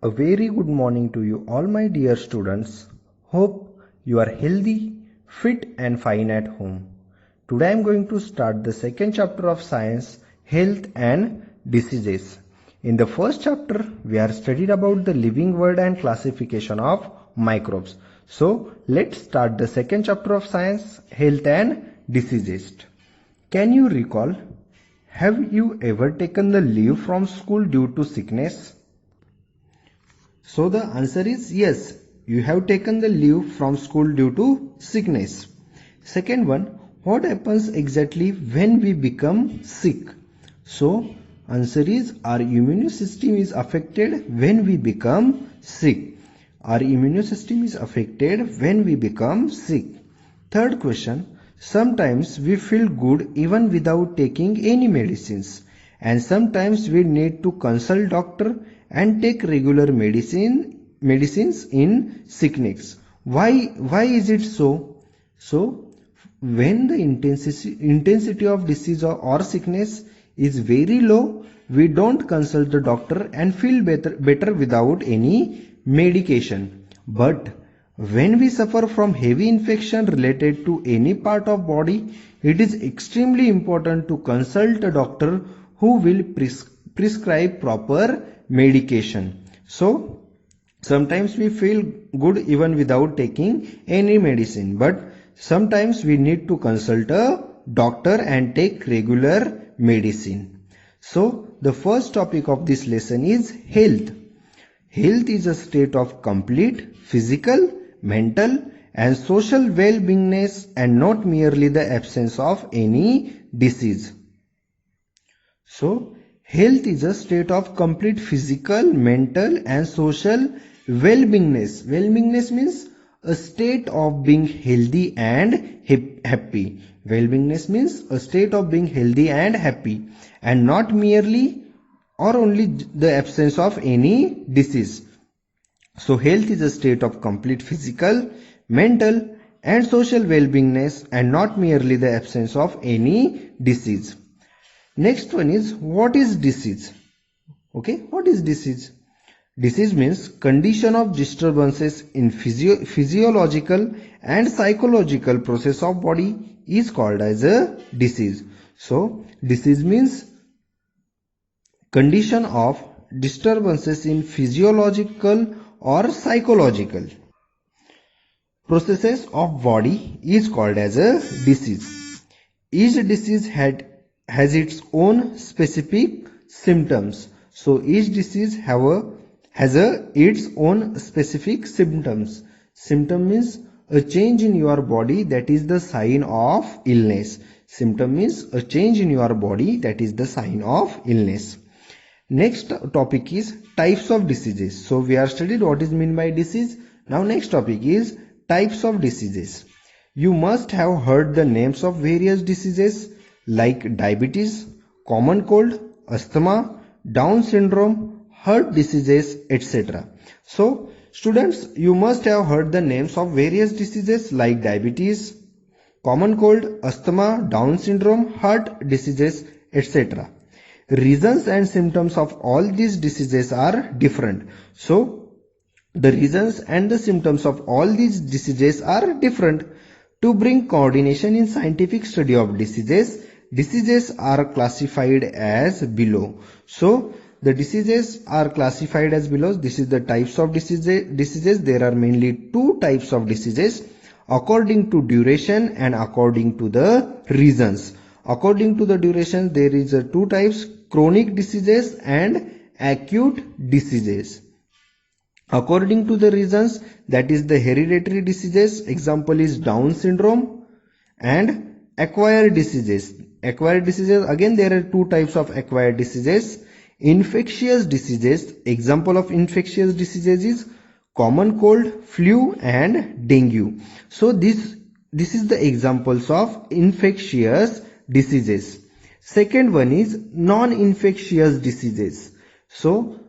A very good morning to you all my dear students. Hope you are healthy, fit and fine at home. Today I am going to start the second chapter of science, health and diseases. In the first chapter we are studied about the living world and classification of microbes. So let's start the second chapter of science, health and diseases. Can you recall, have you ever taken the leave from school due to sickness? So the answer is yes, you have taken the leave from school due to sickness. Second one, what happens exactly when we become sick? So answer is our immune system is affected when we become sick. Our immune system is affected when we become sick. Third question, sometimes we feel good even without taking any medicines, and sometimes we need to consult doctor and take regular medicines in sickness. Why is it so? So when the intensity of disease or sickness is very low, we don't consult the doctor and feel better without any medication. But when we suffer from heavy infection related to any part of body, it is extremely important to consult a doctor who will prescribe proper medication. So sometimes we feel good even without taking any medicine, but sometimes we need to consult a doctor and take regular medicine. So the first topic of this lesson is health. Health is a state of complete physical, mental and social well-beingness and not merely the absence of any disease. So health is a state of complete physical, mental and social well-beingness. Well-beingness means a state of being healthy and happy. Well-beingness means a state of being healthy and happy and not merely or only the absence of any disease. So health is a state of complete physical, mental and social well-beingness and not merely the absence of any disease. Next one is, what is disease? Okay, what is disease? Disease means condition of disturbances in physiological and psychological process of body is called as a disease. So disease means condition of disturbances in physiological or psychological processes of body is called as a disease. Each disease has its own specific symptoms. So each disease has its own specific symptoms. Symptom means a change in your body that is the sign of illness. Symptom means a change in your body that is the sign of illness. Next topic is types of diseases. So we have studied what is meant by disease. Now next topic is types of diseases. You must have heard the names of various diseases like diabetes, common cold, asthma, Down syndrome, heart diseases, etc. So students, you must have heard the names of various diseases like diabetes, common cold, asthma, Down syndrome, heart diseases, etc. Reasons and symptoms of all these diseases are different. So the reasons and the symptoms of all these diseases are different. To bring coordination in scientific study of diseases are classified as below. So the diseases are classified as below. This is the types of diseases. There are mainly two types of diseases according to duration and according to the reasons. According to the duration, there is two types: chronic diseases and acute diseases. According to the reasons, that is the hereditary diseases, example is Down syndrome, and acquired diseases. Acquired diseases, again there are two types of acquired diseases. Infectious diseases, example of infectious diseases is common cold, flu and dengue. So this is the examples of infectious diseases. Second one is non-infectious diseases. So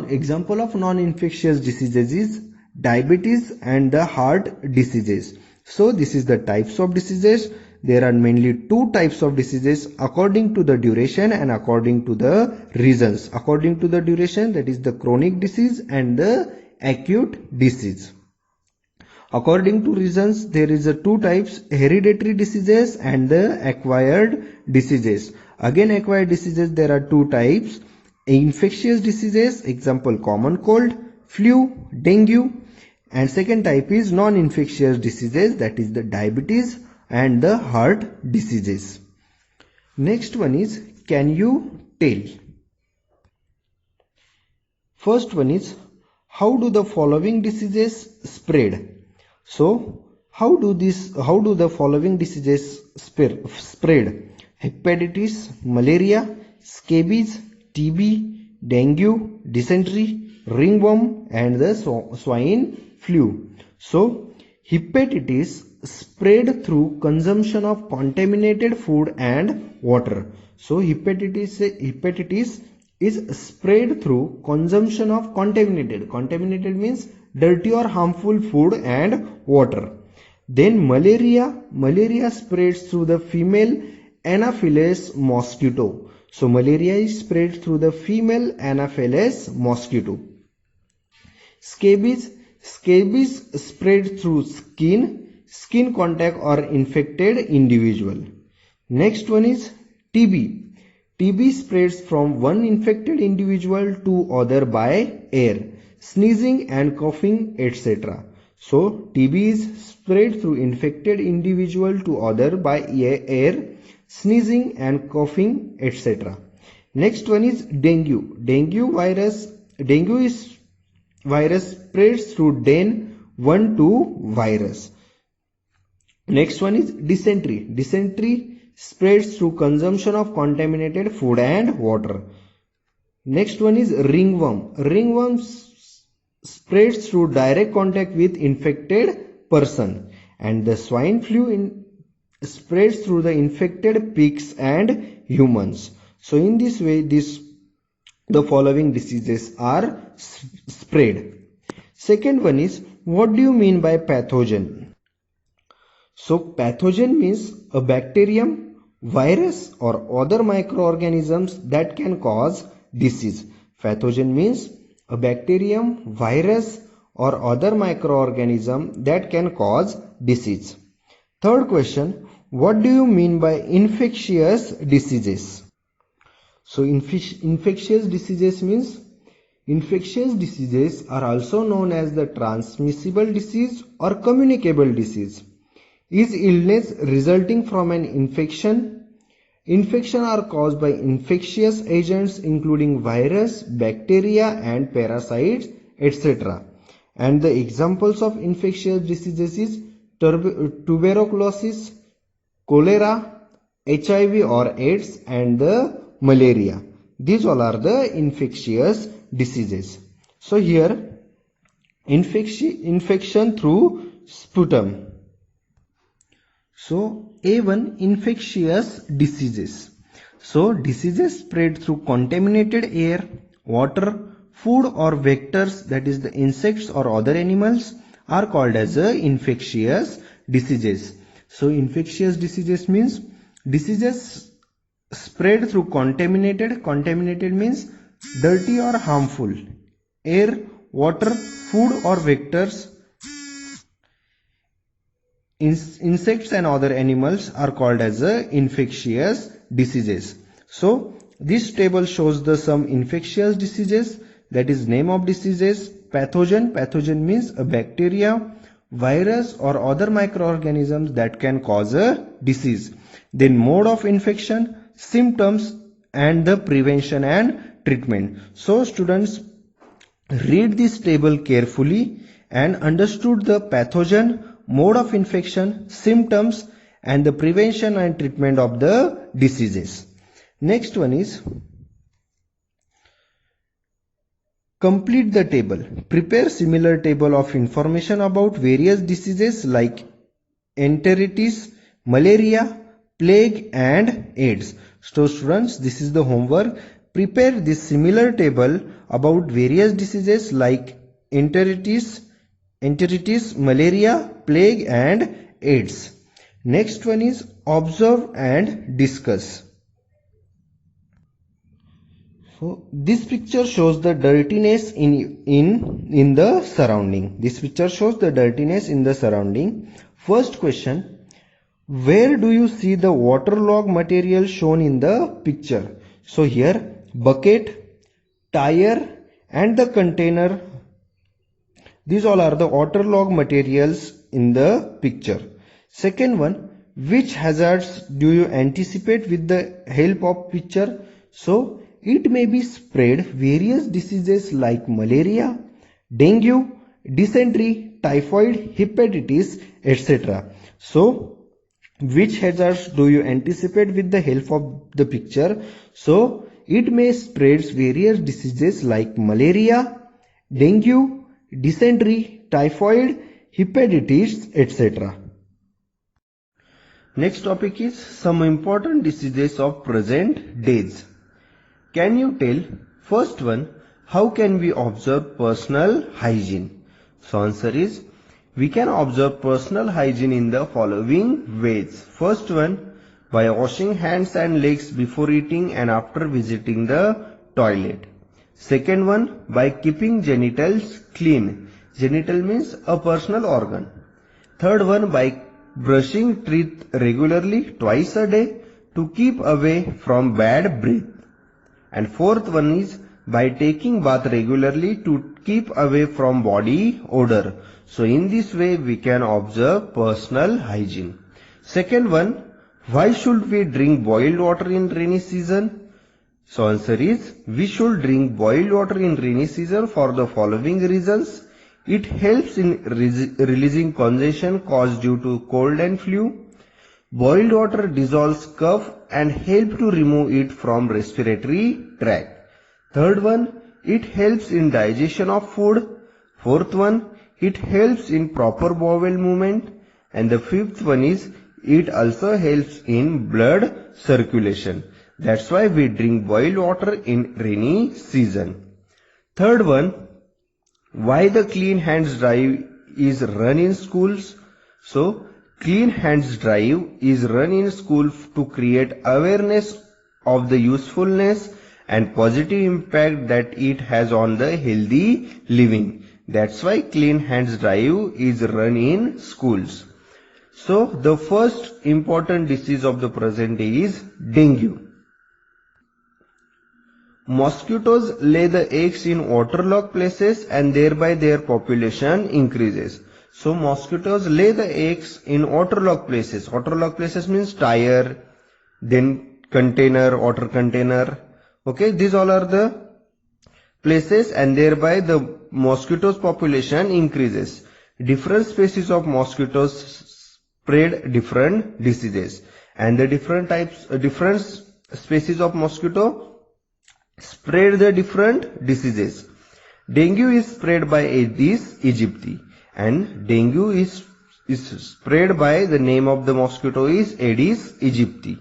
example of non-infectious diseases is diabetes and the heart diseases. So this is the types of diseases. there are mainly two types of diseases according to the duration and according to the reasons. According to the duration, that is the chronic disease and the acute disease. According to reasons, there is a two types, hereditary diseases and the acquired diseases. Again, acquired diseases, there are two types, infectious diseases, example common cold, flu, dengue, and second type is non-infectious diseases, that is the diabetes and the heart diseases. Next one is, can you tell? First one is, how do the following diseases spread? So, how do the following diseases spread? Hepatitis, malaria, scabies, TB, dengue, dysentery, ringworm, and the swine flu. So, hepatitis spread through consumption of contaminated food and water. So, hepatitis is spread through consumption of contaminated means dirty or harmful food and water. Then malaria spreads through the female Anopheles mosquito. So malaria is spread through the female Anopheles mosquito. Scabies spread through skin contact or infected individual. Next one is TB. TB spreads from one infected individual to other by air, sneezing and coughing, etc. So TB is spread through infected individual to other by air, sneezing and coughing, etc. Next one is dengue. Dengue virus spreads through DEN-1 virus. Next one is dysentery. Dysentery spreads through consumption of contaminated food and water. Next one is ringworm. Ringworm spreads through direct contact with infected person. And the swine flu spreads through the infected pigs and humans. So in this way, the following diseases are spread. Second one is, what do you mean by pathogen? So pathogen means a bacterium, virus or other microorganisms that can cause disease. Pathogen means a bacterium, virus or other microorganism that can cause disease. Third question, what do you mean by infectious diseases? So infectious diseases means, infectious diseases are also known as the transmissible disease or communicable disease. Is illness resulting from an infection? Infection are caused by infectious agents including virus, bacteria and parasites, etc. And the examples of infectious diseases is tuberculosis, cholera, HIV or AIDS and the malaria. These all are the infectious diseases. So here, infection through sputum. So A1, infectious diseases. So diseases spread through contaminated air, water, food or vectors, that is the insects or other animals, are called as infectious diseases. So infectious diseases means diseases spread through contaminated means dirty or harmful air, water, food or vectors. Insects and other animals are called as infectious diseases. So this table shows the some infectious diseases, that is name of diseases. Pathogen means a bacteria, virus or other microorganisms that can cause a disease. Then mode of infection, symptoms and the prevention and treatment. So students, read this table carefully and understood the pathogen, mode of infection, symptoms and the prevention and treatment of the diseases. Next one is, complete the table. Prepare similar table of information about various diseases like enteritis, malaria, plague and AIDS. So students, this is the homework. Prepare this similar table about various diseases like enteritis, malaria, plague and AIDS. Next one is observe and discuss. So this picture shows the dirtiness in the surrounding. This picture shows the dirtiness in the surrounding. First question, where do you see the waterlogged material shown in the picture? So here bucket, tire and the container, these all are the waterlogged materials in the picture. Second one, which hazards do you anticipate with the help of picture? So it may be spread various diseases like malaria, dengue, dysentery, typhoid, hepatitis, etc. So which hazards do you anticipate with the help of the picture? So it may spread various diseases like malaria, dengue, dysentery, typhoid, hepatitis, etc. Next topic is some important diseases of present days. Can you tell? First one, how can we observe personal hygiene? So answer is, we can observe personal hygiene in the following ways. First one, by washing hands and legs before eating and after visiting the toilet. Second one, by keeping genitals clean. Genital means a personal organ. Third one, by brushing teeth regularly twice a day to keep away from bad breath. And fourth one is by taking bath regularly to keep away from body odor. So in this way we can observe personal hygiene. Second one, why should we drink boiled water in rainy season? So answer is, we should drink boiled water in rainy season for the following reasons. It helps in releasing congestion caused due to cold and flu. Boiled water dissolves cough and help to remove it from respiratory tract. Third one, it helps in digestion of food. Fourth one, it helps in proper bowel movement. And the fifth one is, it also helps in blood circulation. That's why we drink boiled water in rainy season. Third one, why the clean hands drive is run in schools? So clean hands drive is run in school to create awareness of the usefulness and positive impact that it has on the healthy living. That's why clean hands drive is run in schools. So the first important disease of the present day is dengue. Mosquitoes lay the eggs in waterlogged places and thereby their population increases. So mosquitoes lay the eggs in waterlogged places. Waterlogged places means tire, then container, water container. Okay, these all are the places and thereby the mosquitoes population increases. Different species of mosquitoes spread different diseases, and the different species of mosquito spread the different diseases. Dengue is spread by Aedes aegypti, and dengue is spread by the name of the mosquito is Aedes aegypti.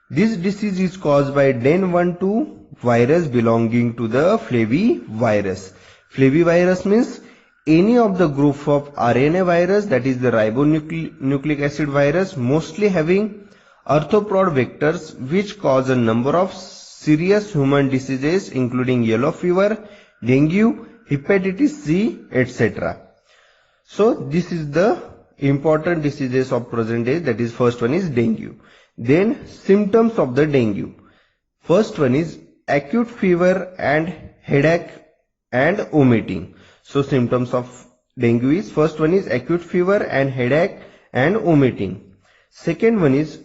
This disease is caused by Den12 virus belonging to the flavivirus. Flavivirus means any of the group of RNA virus, that is the ribonucleic acid virus, mostly having arthropod vectors, which cause a number of serious human diseases including yellow fever, dengue, hepatitis C, etc. So this is the important diseases of present day. That is, first one is dengue. Then symptoms of the dengue. First one is acute fever and headache and vomiting. So symptoms of dengue is, first one is acute fever and headache and vomiting. Second one is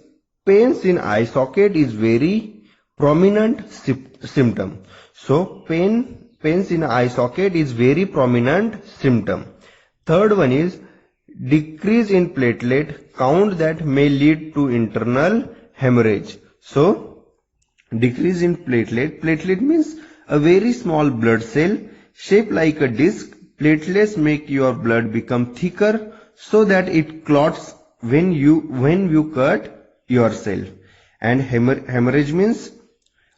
pains in eye socket is very prominent symptom. So pains in eye socket is very prominent symptom. Third one is decrease in platelet count that may lead to internal hemorrhage. So decrease in platelet means a very small blood cell shaped like a disc. Platelets make your blood become thicker so that it clots when you cut yourself. And hemorrhage means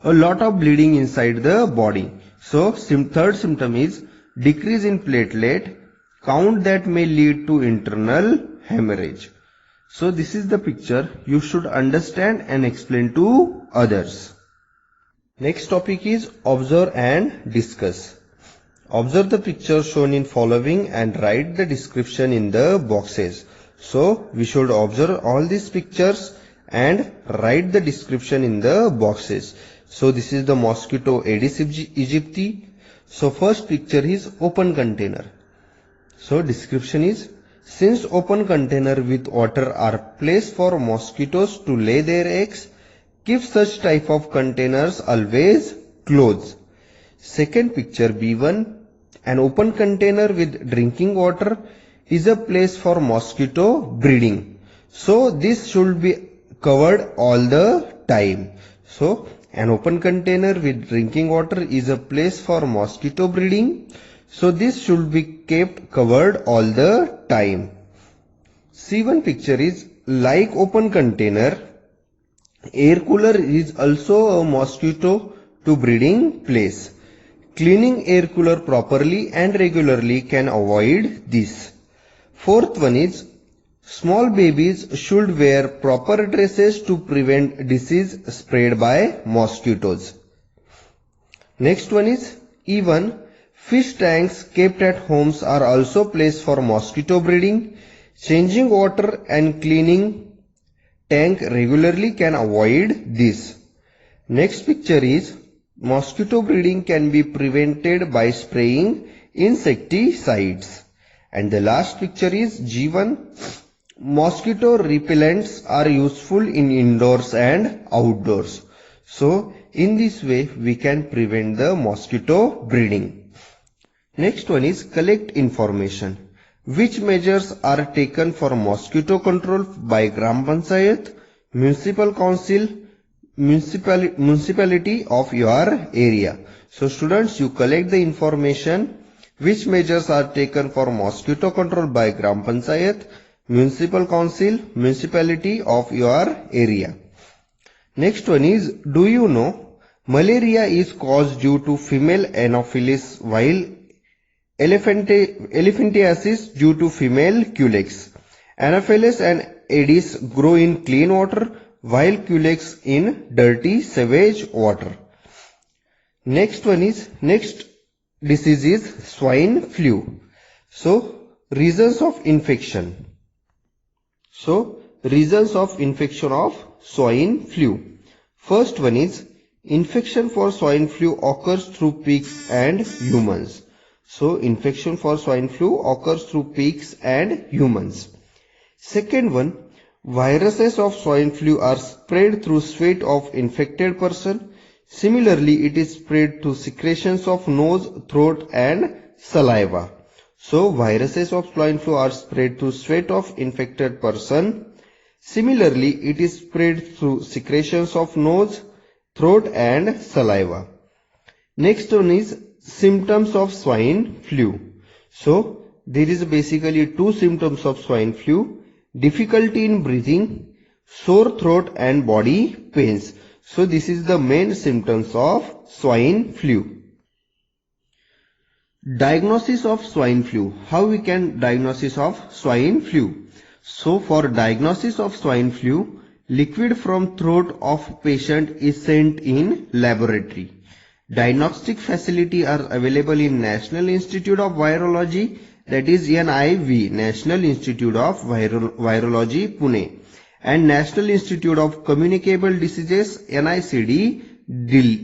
a lot of bleeding inside the body. So third symptom is decrease in platelet count that may lead to internal hemorrhage. So this is the picture you should understand and explain to others. Next topic is observe and discuss. Observe the picture shown in following and write the description in the boxes. So we should observe all these pictures and write the description in the boxes. So this is the mosquito Aedes aegypti. So first picture is open container. So description is, since open container with water are placed for mosquitoes to lay their eggs, keep such type of containers always closed. Second picture B1, an open container with drinking water is a place for mosquito breeding. So this should be covered all the time. So an open container with drinking water is a place for mosquito breeding. So this should be kept covered all the time. C1 picture is, like open container, air cooler is also a mosquito to breeding place. Cleaning air cooler properly and regularly can avoid this. Fourth one is, small babies should wear proper dresses to prevent disease spread by mosquitoes. Next one is E1, fish tanks kept at homes are also placed for mosquito breeding. Changing water and cleaning tank regularly can avoid this. Next picture is, mosquito breeding can be prevented by spraying insecticides. And the last picture is G1, mosquito repellents are useful in indoors and outdoors. So in this way we can prevent the mosquito breeding. Next one is collect information. Which measures are taken for mosquito control by Gram Panchayat, Municipal Council, municipality of your area? So students, you collect the information which measures are taken for mosquito control by Gram Panchayat, Municipal Council, municipality of your area. Next one is, do you know malaria is caused due to female Anopheles while elephantiasis due to female Culex. Anopheles and Aedes grow in clean water while Culex in dirty sewage water. Next disease is swine flu. So reasons of infection. So reasons of infection of swine flu. First one is, infection for swine flu occurs through pigs and humans. So infection for swine flu occurs through pigs and humans. Second one, viruses of swine flu are spread through sweat of infected person. Similarly, it is spread through secretions of nose, throat and saliva. So viruses of swine flu are spread through sweat of infected person. Similarly, it is spread through secretions of nose, throat and saliva. Next one is symptoms of swine flu. So there is basically two symptoms of swine flu: difficulty in breathing, sore throat and body pains. So this is the main symptoms of swine flu. Diagnosis of swine flu. How we can diagnosis of swine flu? So for diagnosis of swine flu, liquid from throat of patient is sent in laboratory. Diagnostic facility are available in National Institute of Virology, that is NIV, National Institute of Virology, Pune, and National Institute of Communicable Diseases, NICD,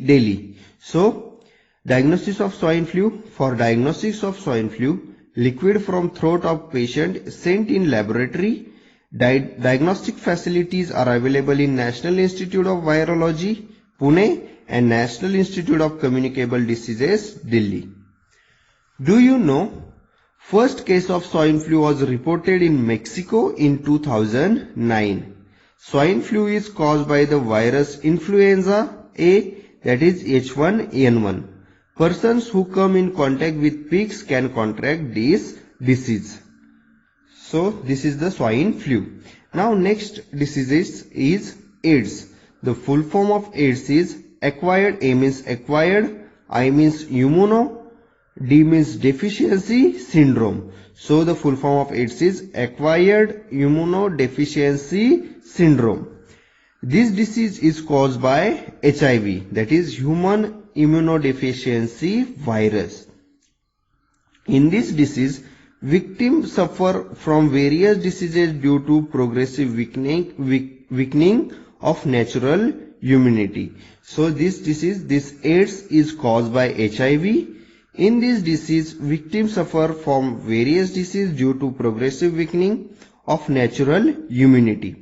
Delhi. So diagnosis of swine flu. For diagnosis of swine flu, liquid from throat of patient sent in laboratory. Diagnostic facilities are available in National Institute of Virology, Pune, and National Institute of Communicable Diseases, Delhi. Do you know first case of swine flu was reported in Mexico in 2009. Swine flu is caused by the virus influenza A, that is H1N1. Persons who come in contact with pigs can contract this disease. So this is the swine flu. Now next disease is AIDS. The full form of AIDS is acquired. A means acquired, I means immuno, D means deficiency syndrome. So the full form of AIDS is acquired immunodeficiency syndrome. This disease is caused by HIV, that is human immunodeficiency virus. In this disease, victims suffer from various diseases due to progressive weakening of natural immunity. So this disease, this AIDS is caused by HIV. In this disease, victims suffer from various diseases due to progressive weakening of natural immunity.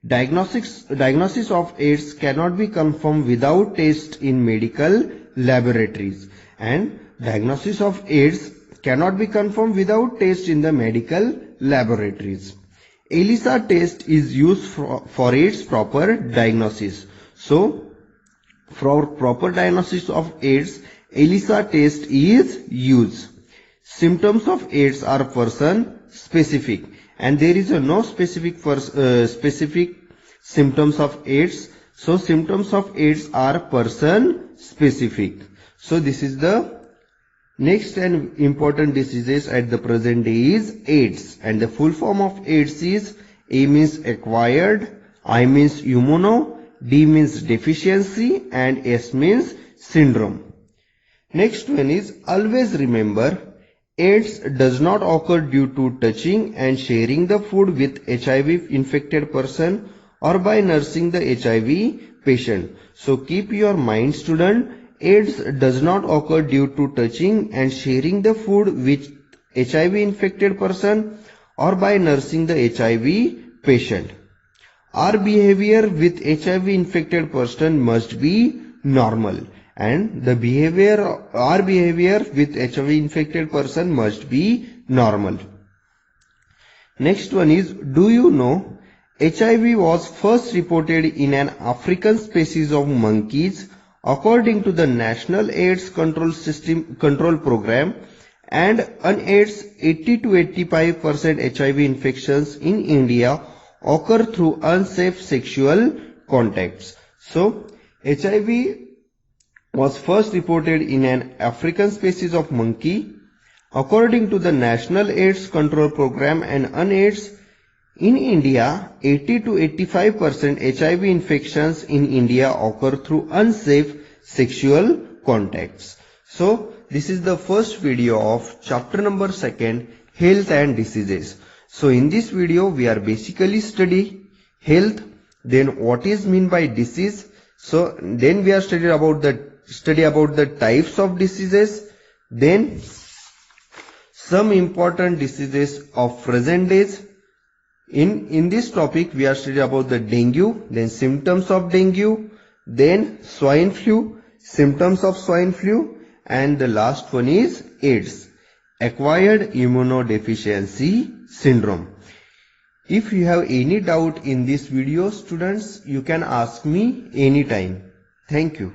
Diagnosis of AIDS cannot be confirmed without tests in medical laboratories, and diagnosis of AIDS cannot be confirmed without tests in the medical laboratories. ELISA test is used for its proper diagnosis. So, for proper diagnosis of AIDS, ELISA test is used. Symptoms of AIDS are person specific, and there is no specific symptoms of AIDS. So symptoms of AIDS are person specific. So this is the next and important diseases at the present day is AIDS, and the full form of AIDS is A means acquired, I means immuno, D means deficiency, and S means syndrome. Next one is always remember, AIDS does not occur due to touching and sharing the food with HIV infected person or by nursing the HIV patient. So keep your mind, student, AIDS does not occur due to touching and sharing the food with HIV infected person or by nursing the HIV patient. Our behavior with HIV infected person must be normal, and our behavior with HIV infected person must be normal. Next one is, do you know HIV was first reported in an African species of monkeys according to the National AIDS Control Program, and unaids 80 to 85% HIV infections in India occur through unsafe sexual contacts. So HIV was first reported in an African species of monkey according to the National AIDS Control Program, and unaids in India 80 to 85% HIV infections in India occur through unsafe sexual contacts. So this is the first video of chapter number 2, health and diseases. So in this video we are basically study health, then what is mean by disease. So then we are study about the types of diseases, then some important diseases of present days. In this topic we are studying about the dengue, then symptoms of dengue, then swine flu, symptoms of swine flu, and the last one is AIDS, acquired immunodeficiency syndrome. If you have any doubt in this video, students, you can ask me anytime. Thank you.